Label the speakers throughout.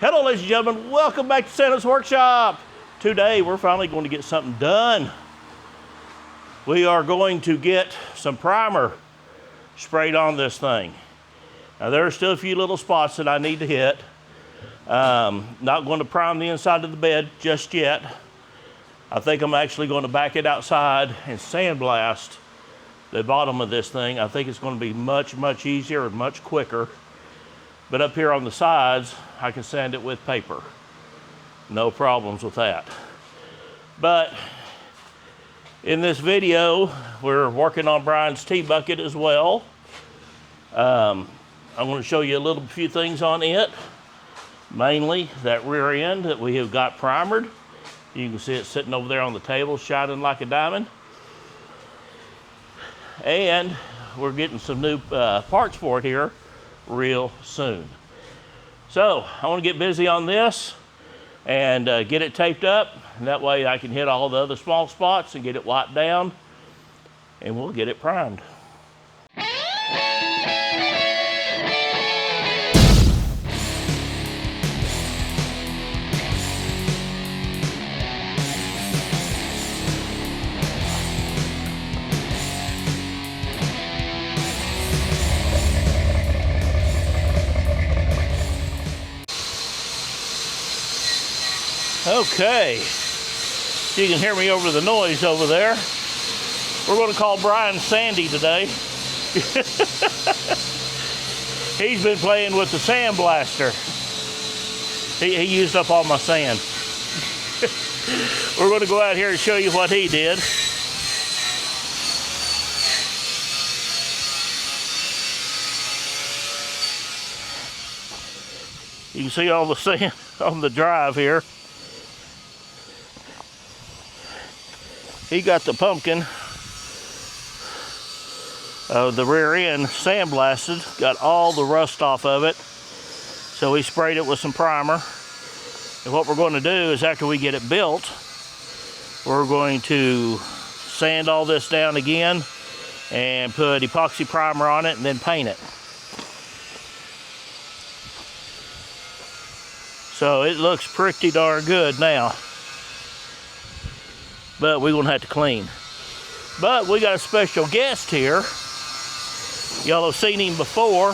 Speaker 1: Hello, ladies and gentlemen. Welcome back to Santa's Workshop. Today, we're finally going to get something done. We are going to get some primer sprayed on this thing. Now, there are still a few little spots that I need to hit. Not going to prime the inside of the bed just yet. I think I'm actually going to back it outside and sandblast the bottom of this thing. I think it's going to be much, much easier and much quicker. But up here on the sides, I can sand it with paper. No problems with that. But in this video, we're working on Brian's T-bucket as well. I'm going to show you a few things on it. Mainly that rear end that we have got primered. You can see it sitting over there on the table, shining like a diamond. And we're getting some new parts for it here real soon. So I want to get busy on this and get it taped up, and that way I can hit all the other small spots and get it wiped down, and we'll get it primed. Okay, you can hear me over the noise over there. We're going to call Brian Sandy today. He's been playing with the Sandblaster. He used up all my sand. We're going to go out here and show you what he did. You can see all the sand on the drive here. He got the pumpkin of the rear end sandblasted, got all the rust off of it. So he sprayed it with some primer. And what we're going to do is after we get it built, we're going to sand all this down again and put epoxy primer on it and then paint it. So it looks pretty darn good now. But we're gonna have to clean. But we got a special guest here. Y'all have seen him before.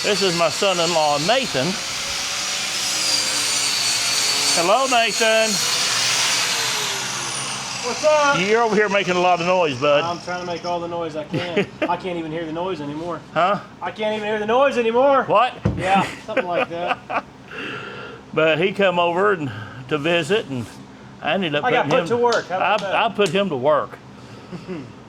Speaker 1: This is my son-in-law, Nathan. Hello, Nathan.
Speaker 2: What's up?
Speaker 1: You're over here making a lot of noise, bud.
Speaker 2: I'm trying to make all the noise I can. I can't even hear the noise anymore.
Speaker 1: Huh?
Speaker 2: I can't even hear the noise anymore.
Speaker 1: What?
Speaker 2: Yeah, something like that.
Speaker 1: But he come over and to visit, and I ended up
Speaker 2: I got put to work. How about that?
Speaker 1: I put him to work.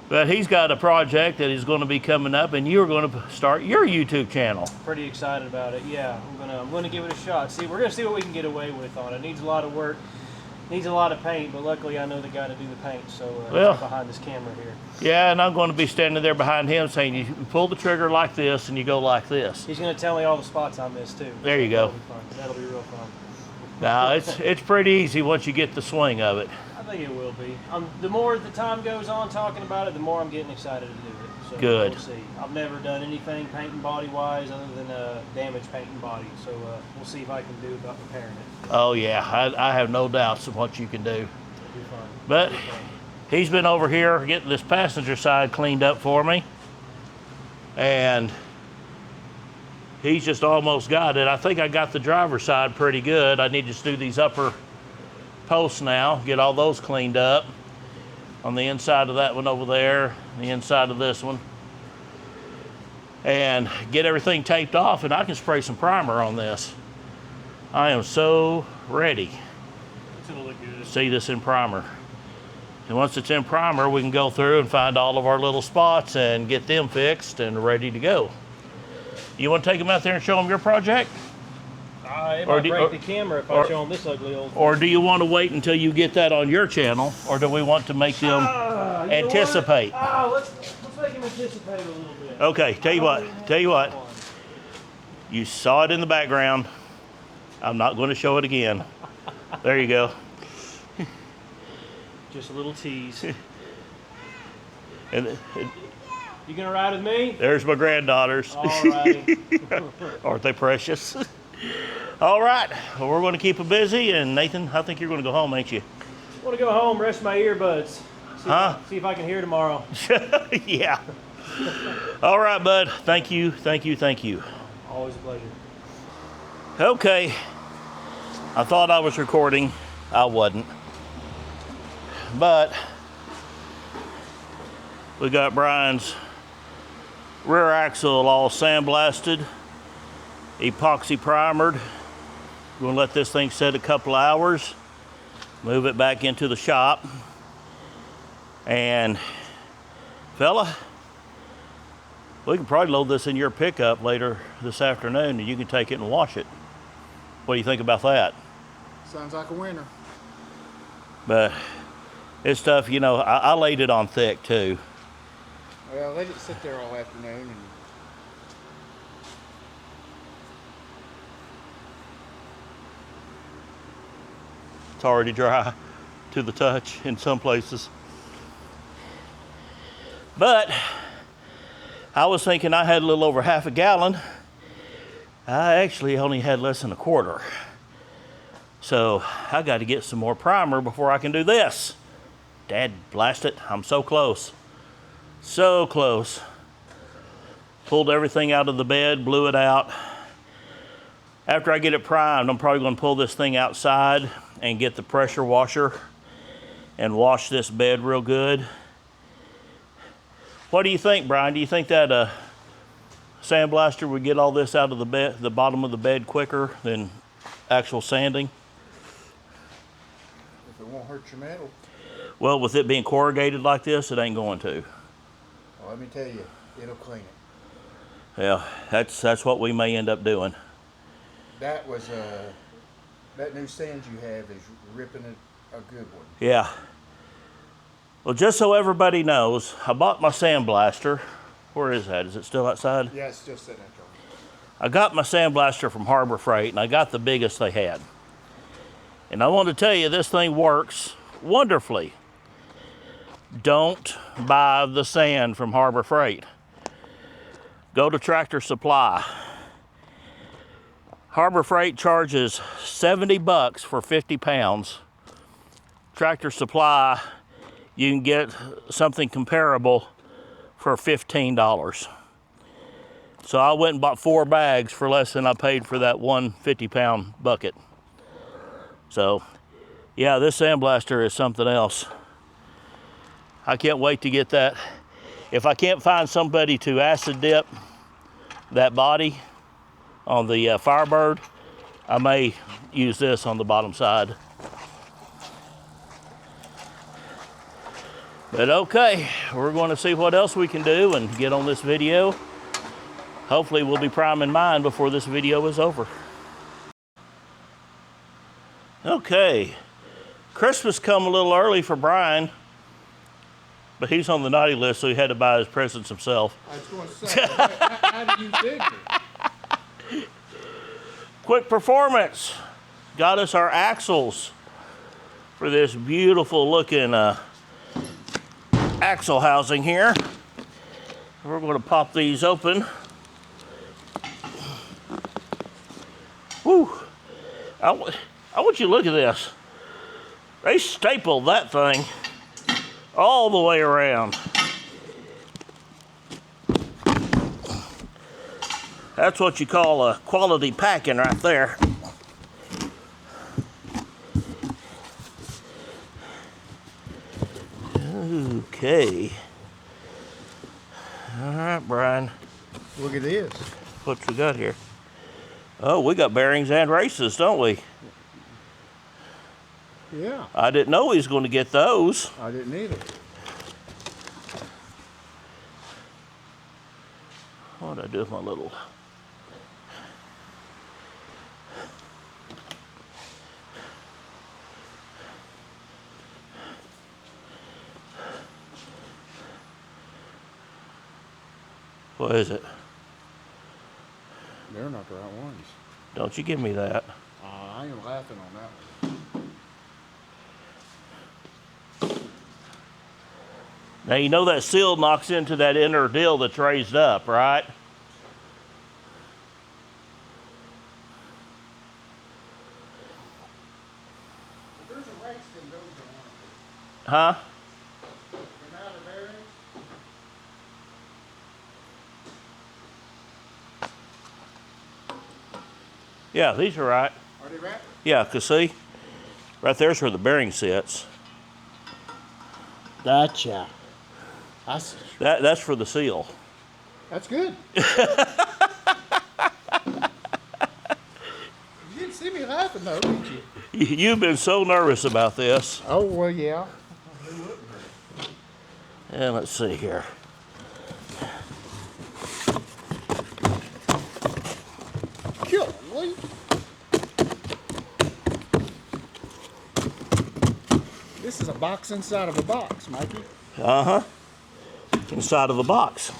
Speaker 1: But he's got a project that is going to be coming up, and you're going to start your YouTube channel.
Speaker 2: Pretty excited about it. Yeah, I'm gonna give it a shot. See, we're gonna see what we can get away with on it. Needs a lot of work, needs a lot of paint, but luckily I know the guy to do the paint, so he's behind this camera here.
Speaker 1: Yeah, and I'm going to be standing there behind him saying, you pull the trigger like this, and you go like this.
Speaker 2: He's gonna tell me all the spots I missed too.
Speaker 1: There you go.
Speaker 2: That'll be real fun.
Speaker 1: Now it's pretty easy once you get the swing of it.
Speaker 2: I think it will be. The more the time goes on talking about it, the more I'm getting excited to do it. So
Speaker 1: good.
Speaker 2: We'll see. I've never done anything painting body wise other than damage painting body. So we'll see if I can do about repairing it.
Speaker 1: Oh yeah, I have no doubts of what you can do.
Speaker 2: It'll be fun.
Speaker 1: But he's been over here getting this passenger side cleaned up for me, and he's just almost got it. I think I got the driver's side pretty good. I need to just do these upper posts now, get all those cleaned up. On the inside of that one over there, the inside of this one. And get everything taped off, and I can spray some primer on this. I am so ready
Speaker 2: It's gonna look good.
Speaker 1: to see this in primer. And once it's in primer, we can go through and find all of our little spots and get them fixed and ready to go. You want to take them out there and show them your project?
Speaker 2: It might break the camera if I show them this ugly old thing.
Speaker 1: Or do you want to wait until you get that on your channel? Or do we want to make them anticipate?
Speaker 2: Let's make them anticipate a little bit.
Speaker 1: Okay, tell you what. You saw it in the background. I'm not going to show it again. There you go.
Speaker 2: Just a little tease.
Speaker 1: And
Speaker 2: You gonna ride with me?
Speaker 1: there's my granddaughters.
Speaker 2: All right.
Speaker 1: Aren't they precious? All right, well, we're going to keep it busy, and Nathan, I think you're going to go home, ain't you?
Speaker 2: I want to go home, rest my earbuds. See if I can hear tomorrow.
Speaker 1: Yeah. All right, bud. Thank you, thank you, thank you.
Speaker 2: Always a pleasure.
Speaker 1: Okay. I thought I was recording. I wasn't. But we got Brian's rear axle all sandblasted, epoxy primered. We're gonna let this thing set a couple hours, move it back into the shop. And fella, we can probably load this in your pickup later this afternoon and you can take it and wash it. What do you think about that?
Speaker 3: Sounds like a winner.
Speaker 1: But it's tough, you know, I laid it on thick too.
Speaker 3: Well, let it sit there all afternoon and
Speaker 1: it's already dry to the touch in some places. But I was thinking I had a little over half a gallon. I actually only had less than a quarter. So I got to get some more primer before I can do this. Dad blast it, I'm so close. So close. Pulled everything out of the bed, blew it out. After I get it primed, I'm probably going to pull this thing outside and get the pressure washer and wash this bed real good. What do you think, Brian? Do you think that sandblaster would get all this out of the bed, the bottom of the bed quicker than actual sanding?
Speaker 3: if it won't hurt your metal,
Speaker 1: Well, with it being corrugated like this, it ain't going to.
Speaker 3: well, let me tell you, it'll clean it.
Speaker 1: Yeah, that's what we may end up doing.
Speaker 3: That was that new sand you have is ripping it a good one.
Speaker 1: Yeah. Well, just so everybody knows, I bought my sandblaster. Where is that? Is it still outside?
Speaker 3: Yeah, it's still sitting there.
Speaker 1: I got my sandblaster from Harbor Freight, and I got the biggest they had. And I want to tell you, this thing works wonderfully. Don't buy the sand from Harbor Freight. Go to Tractor Supply. Harbor Freight charges 70 bucks for 50 pounds. Tractor Supply, you can get something comparable for $15. So I went and bought 4 bags for less than I paid for that one 50-pound bucket. So, yeah, this sandblaster is something else. I can't wait to get that. If I can't find somebody to acid dip that body on the Firebird, I may use this on the bottom side. But okay, we're going to see what else we can do and get on this video. Hopefully we'll be priming mine before this video is over. Okay, Christmas come a little early for Brian, but he's on the naughty list, so he had to buy his presents himself.
Speaker 3: I was going to say, how do you figure?
Speaker 1: Quick Performance got us our axles for this beautiful looking axle housing here. We're going to pop these open. Whew. I want you to look at this. They stapled that thing all the way around. That's what you call a quality packing right there. Okay. All right, Brian.
Speaker 3: Look at this.
Speaker 1: What we got here? Oh, we got bearings and races, don't we?
Speaker 3: Yeah.
Speaker 1: I didn't know he was going to get those.
Speaker 3: I didn't either.
Speaker 1: What did I do with my little... What is it?
Speaker 3: They're not the right ones.
Speaker 1: Don't you give me that.
Speaker 3: I ain't laughing on that one.
Speaker 1: Now you know that seal knocks into that inner deal that's raised up, right? Huh? Yeah, these are right.
Speaker 3: Are they right?
Speaker 1: Yeah, cause see, right there's where the bearing sits.
Speaker 3: Gotcha.
Speaker 1: That's for the seal.
Speaker 3: That's good. You didn't see me laughing though, did you?
Speaker 1: You've been so nervous about this.
Speaker 3: Oh, well, yeah.
Speaker 1: And let's see here.
Speaker 3: Golly. This is a box inside of a box, Mikey.
Speaker 1: Uh-huh. Inside of the box.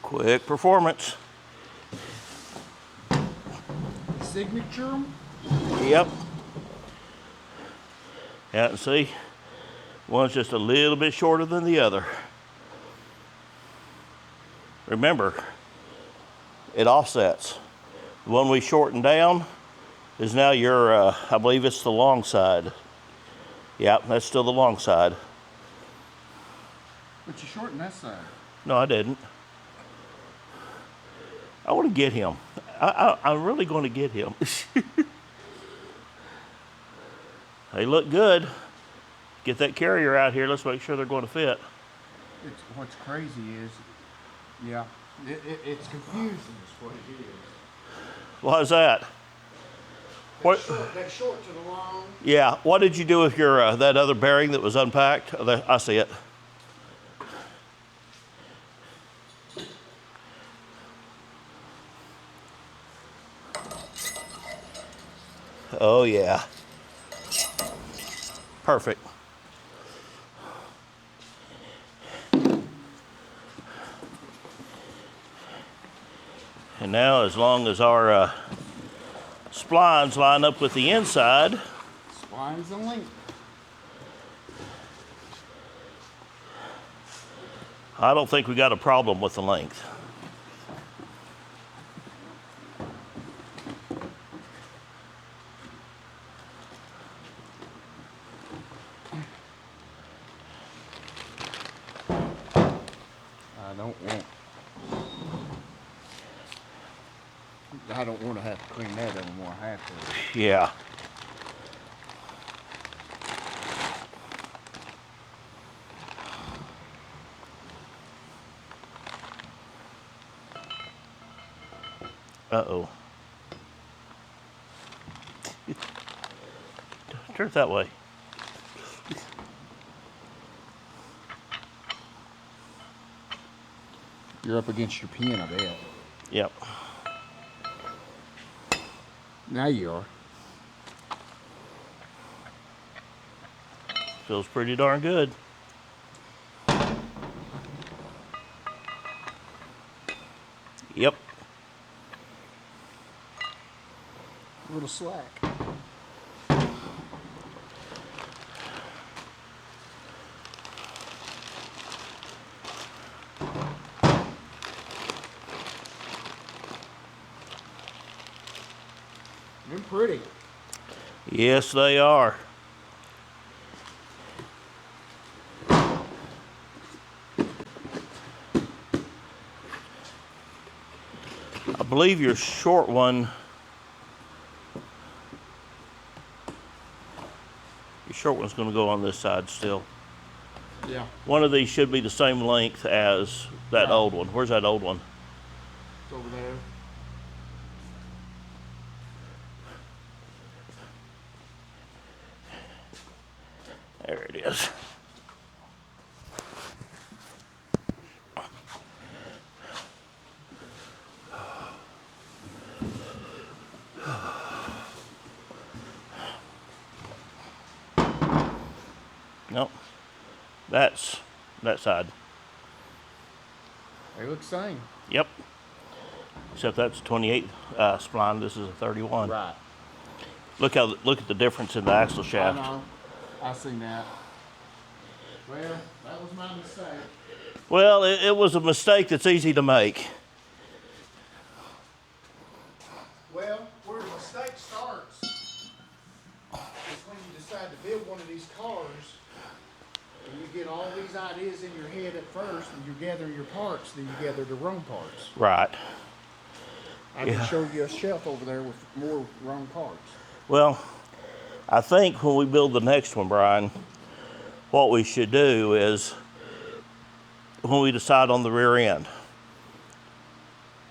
Speaker 1: Quick performance.
Speaker 3: Signature.
Speaker 1: Yep. Yeah, and see, one's just a little bit shorter than the other. Remember, it offsets. The one we shortened down is now your, I believe it's the long side. Yep, that's still the long side.
Speaker 3: But you shortened that side.
Speaker 1: No, I didn't. I want to get him. I'm really going to get him. They look good. Get that carrier out here. Let's make sure they're going to fit.
Speaker 3: What's crazy is, yeah, it's confusing is what it is.
Speaker 1: Why is that? What?
Speaker 3: That short to the long.
Speaker 1: Yeah. What did you do with your that other bearing that was unpacked? I see it. Oh yeah. Perfect. And now, as long as our splines line up with the inside,
Speaker 3: Splines and length.
Speaker 1: I don't think we got a problem with the length.
Speaker 3: I don't want to have to clean that anymore. I have to.
Speaker 1: Yeah. Uh-oh. Turn it that way.
Speaker 3: You're up against your pin, I bet.
Speaker 1: Yep.
Speaker 3: Now you are.
Speaker 1: Feels pretty darn good. Yep.
Speaker 3: A little slack. They're pretty.
Speaker 1: Yes, they are. I believe your short one, one's going to go on this side still.
Speaker 3: Yeah.
Speaker 1: One of these should be the same length as that old one. Where's that old one?
Speaker 3: It's over there.
Speaker 1: There it is. Nope. That's that side.
Speaker 3: They look the same.
Speaker 1: Yep. Except that's a 28 spline. This is a 31.
Speaker 3: Right.
Speaker 1: Look at the difference in the axle shaft.
Speaker 3: I know. I seen that. Well, that was my mistake.
Speaker 1: Well, it was a mistake that's easy to make.
Speaker 3: Well, where the mistake starts is when you decide to build one of these cars, and you get all these ideas in your head at first, and you gather your parts, then you gather the wrong parts.
Speaker 1: Right.
Speaker 3: I can show you a shelf over there with more wrong parts.
Speaker 1: Well, I think when we build the next one, Brian, what we should do is, when we decide on the rear end,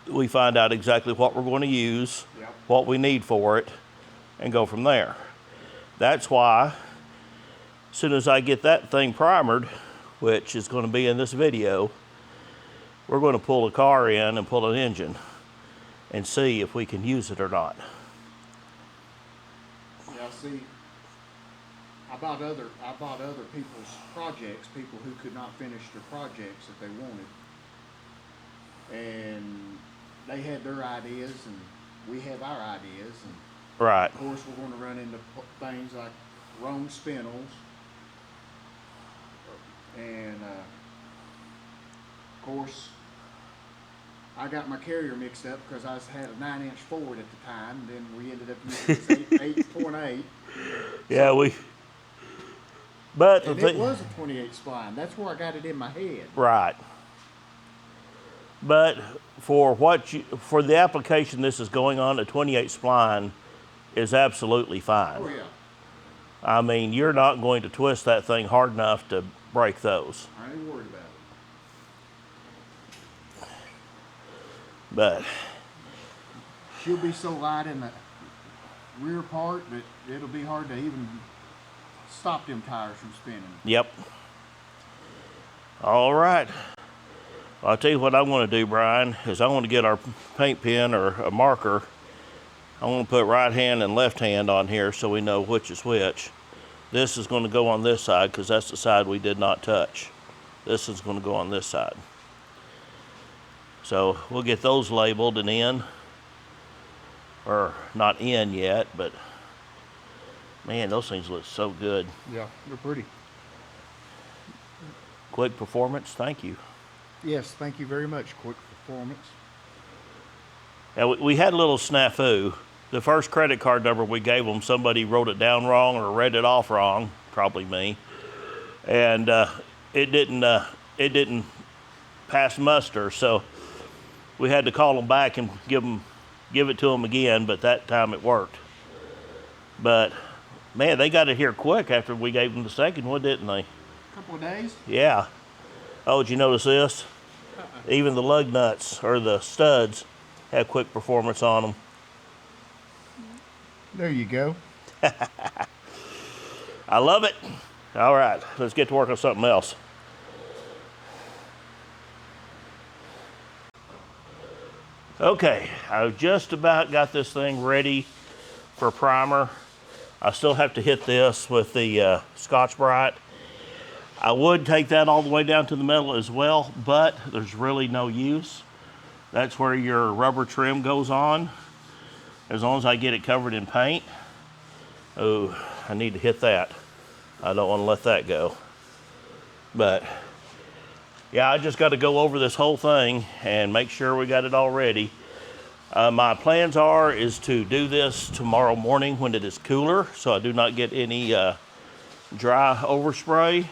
Speaker 1: we find out exactly what we're going to use,
Speaker 3: Yep.
Speaker 1: what we need for it, and go from there. That's why, as soon as I get that thing primered, which is going to be in this video, we're going to pull a car in and pull an engine and see if we can use it or not.
Speaker 3: Yeah, see, I bought other people's projects, people who could not finish their projects that they wanted. And they had their ideas and we have our ideas. And
Speaker 1: Right.
Speaker 3: of course we're going to run into things like wrong spindles. And of course, I got my carrier mixed up because I had a 9-inch Ford at the time. And then we ended up using this 8.8.
Speaker 1: Yeah, but
Speaker 3: And it was a 28 spline. That's where I got it in my head.
Speaker 1: Right. But for the application this is going on, a 28 spline is absolutely fine.
Speaker 3: Oh yeah.
Speaker 1: I mean, you're not going to twist that thing hard enough to break those.
Speaker 3: I ain't worried about it.
Speaker 1: But
Speaker 3: She'll be so light in the rear part that it'll be hard to even stop them tires from spinning.
Speaker 1: yep. All right. Well, I'll tell you what I want to do, Brian, is I want to get our paint pen or a marker. I want to put right hand and left hand on here so we know which is which. This is going to go on this side because that's the side we did not touch. This is going to go on this side. So we'll get those labeled and in. Or not in yet, but man, those things look so good.
Speaker 3: Yeah, they're pretty.
Speaker 1: Quick Performance, thank you.
Speaker 3: Yes, thank you very much, Quick Performance.
Speaker 1: Now, we had a little snafu. The first credit card number we gave them, somebody wrote it down wrong or read it off wrong, probably me, and it didn't pass muster. So we had to call them back and give it to them again. But that time it worked. But man, they got it here quick after we gave them the second one, didn't they?
Speaker 3: A couple of days.
Speaker 1: Yeah. Oh, did you notice this? Even the lug nuts or the studs have Quick Performance on them.
Speaker 3: There you go.
Speaker 1: I love it. All right, let's get to work on something else. Okay, I've just about got this thing ready for primer. I still have to hit this with the Scotch-Brite. I would take that all the way down to the metal as well, but there's really no use. That's where your rubber trim goes on. As long as I get it covered in paint. Oh, I need to hit that. I don't want to let that go. But yeah, I just got to go over this whole thing and make sure we got it all ready. My plans is to do this tomorrow morning when it is cooler, so I do not get any dry overspray.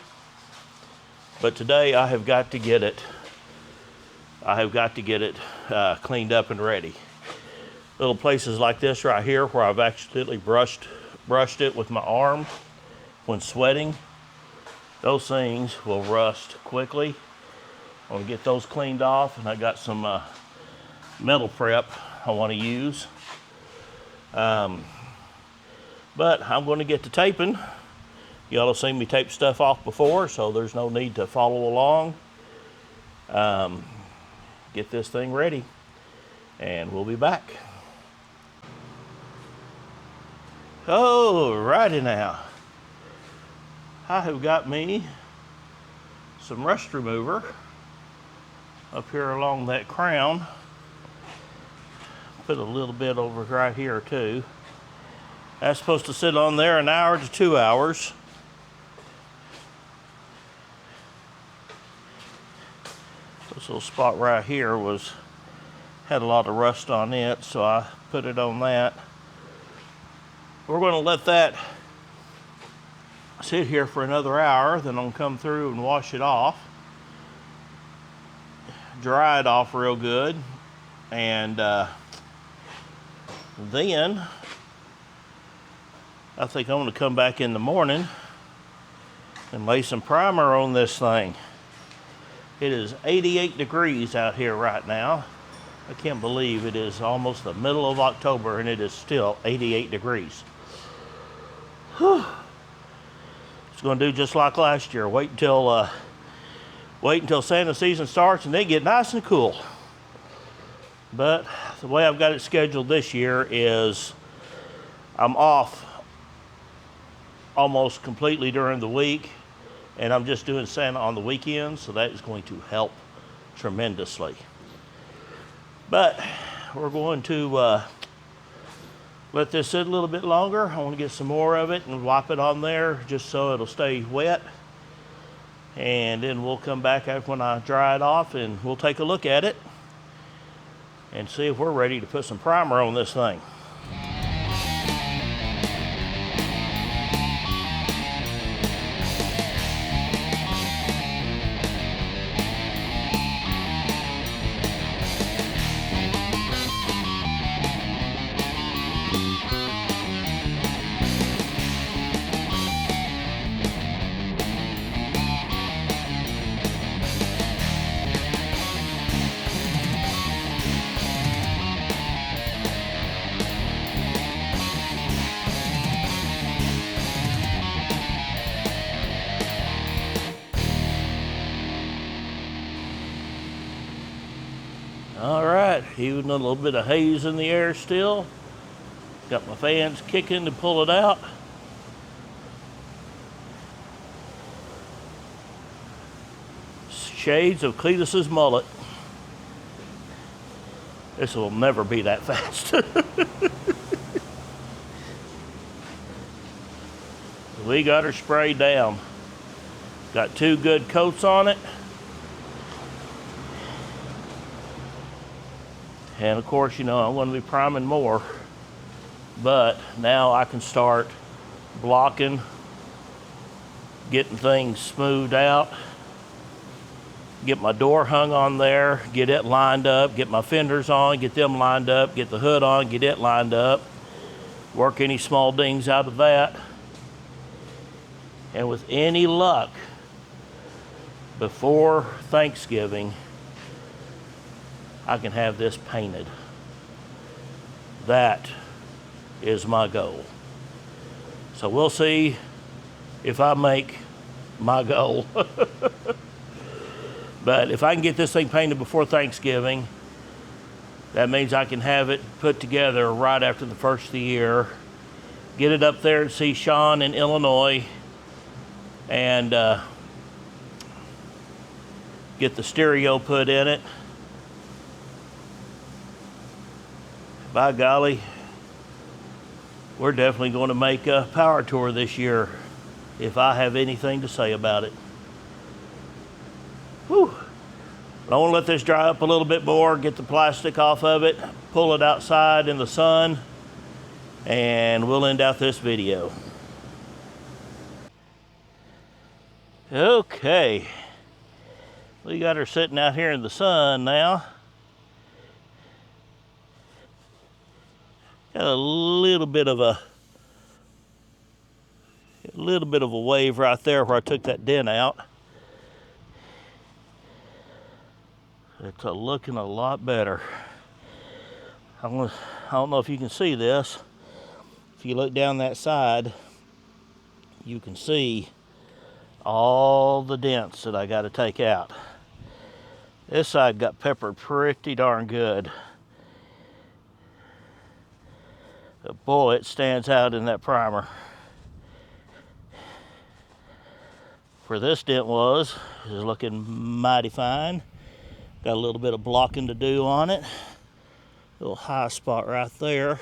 Speaker 1: But today I have got to get it. Cleaned up and ready. Little places like this right here where I've accidentally brushed it with my arm when sweating. Those things will rust quickly. I want to get those cleaned off, and I got some metal prep I want to use. But I'm going to get to taping. Y'all have seen me tape stuff off before, so there's no need to follow along. Get this thing ready, and we'll be back. Alrighty now. I have got me some rust remover up here along that crown. Put a little bit over right here too. That's supposed to sit on there an hour to 2 hours. This little spot right here had a lot of rust on it, so I put it on that. We're going to let that sit here for another hour, then I'm going to come through and wash it off. Dry it off real good, and then I think I'm going to come back in the morning and lay some primer on this thing. It is 88 degrees out here right now. I can't believe it is almost the middle of October and it is still 88 degrees. Whew. It's going to do just like last year. Wait until Santa season starts and they get nice and cool. But the way I've got it scheduled this year is I'm off almost completely during the week, and I'm just doing Santa on the weekends, so that is going to help tremendously. But we're going to let this sit a little bit longer. I want to get some more of it and wipe it on there just so it'll stay wet. And then we'll come back after when I dry it off and we'll take a look at it and see if we're ready to put some primer on this thing. All right, even a little bit of haze in the air still. Got my fans kicking to pull it out. Shades of Cletus's mullet. This will never be that fast. We got her sprayed down. Got 2 good coats on it. And of course, you know, I'm going to be priming more, but now I can start blocking, getting things smoothed out, get my door hung on there, get it lined up, get my fenders on, get them lined up, get the hood on, get it lined up, work any small dings out of that. And with any luck, before Thanksgiving, I can have this painted. That is my goal. So we'll see if I make my goal. But if I can get this thing painted before Thanksgiving, that means I can have it put together right after the first of the year, get it up there and see Sean in Illinois, and get the stereo put in it. By golly, we're definitely going to make a power tour this year if I have anything to say about it. Whew. I want to let this dry up a little bit more, get the plastic off of it, pull it outside in the sun, and we'll end out this video. Okay, we got her sitting out here in the sun now. Got a little bit of a wave right there where I took that dent out. It's looking a lot better. I don't know if you can see this. If you look down that side, you can see all the dents that I got to take out. This side got peppered pretty darn good. But boy, it stands out in that primer. Where this dent is looking mighty fine. Got a little bit of blocking to do on it. Little high spot right there.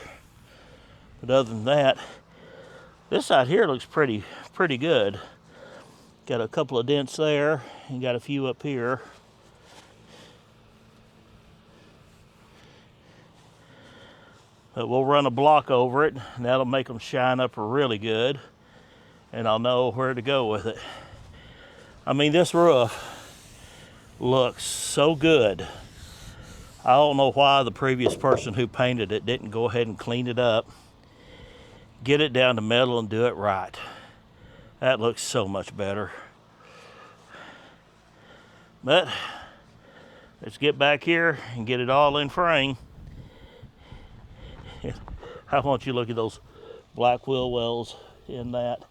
Speaker 1: But other than that, this side here looks pretty good. Got a couple of dents there and got a few up here. But we'll run a block over it, and that'll make them shine up really good, and I'll know where to go with it. I mean, this roof looks so good. I don't know why the previous person who painted it didn't go ahead and clean it up, get it down to metal and do it right. That looks so much better. But let's get back here and get it all in frame. I want you to look at those black wheel wells in that.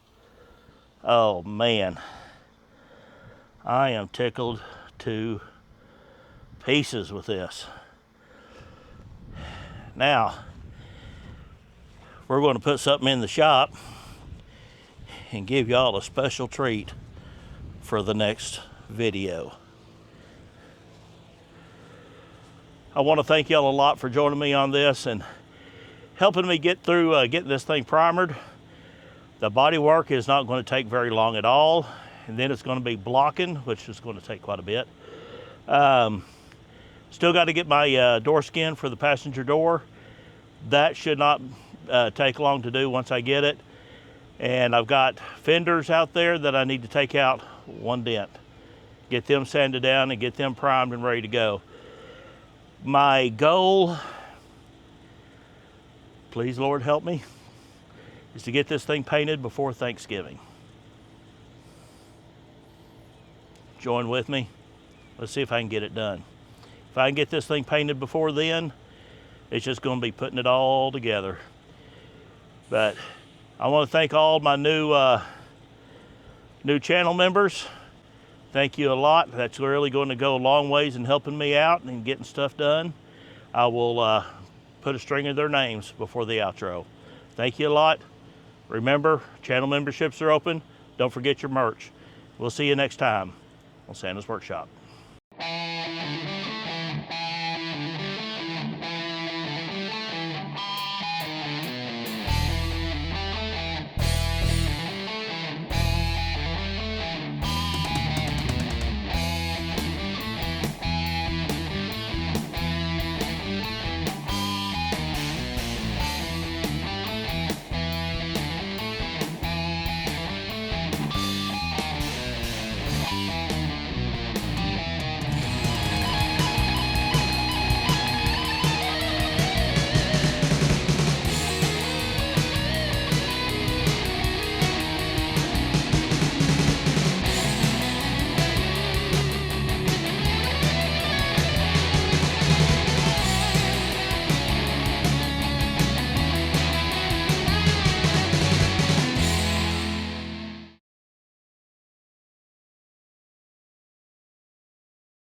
Speaker 1: Oh man, I am tickled to pieces with this. Now, we're going to put something in the shop and give y'all a special treat for the next video. I want to thank y'all a lot for joining me on this and helping me get through getting this thing primered. The body work is not going to take very long at all, and then it's going to be blocking, which is going to take quite a bit. Still got to get my door skin for the passenger door. That should not take long to do once I get it. And I've got fenders out there that I need to take out one dent, get them sanded down and get them primed and ready to go. My goal, please Lord help me, is to get this thing painted before Thanksgiving. Join with me. Let's see if I can get it done. If I can get this thing painted before then, it's just going to be putting it all together. But I want to thank all my new channel members. Thank you a lot. That's really going to go a long ways in helping me out and getting stuff done. I will put a string of their names before the outro. Thank you a lot. Remember, channel memberships are open. Don't forget your merch. We'll see you next time on Santa's Workshop.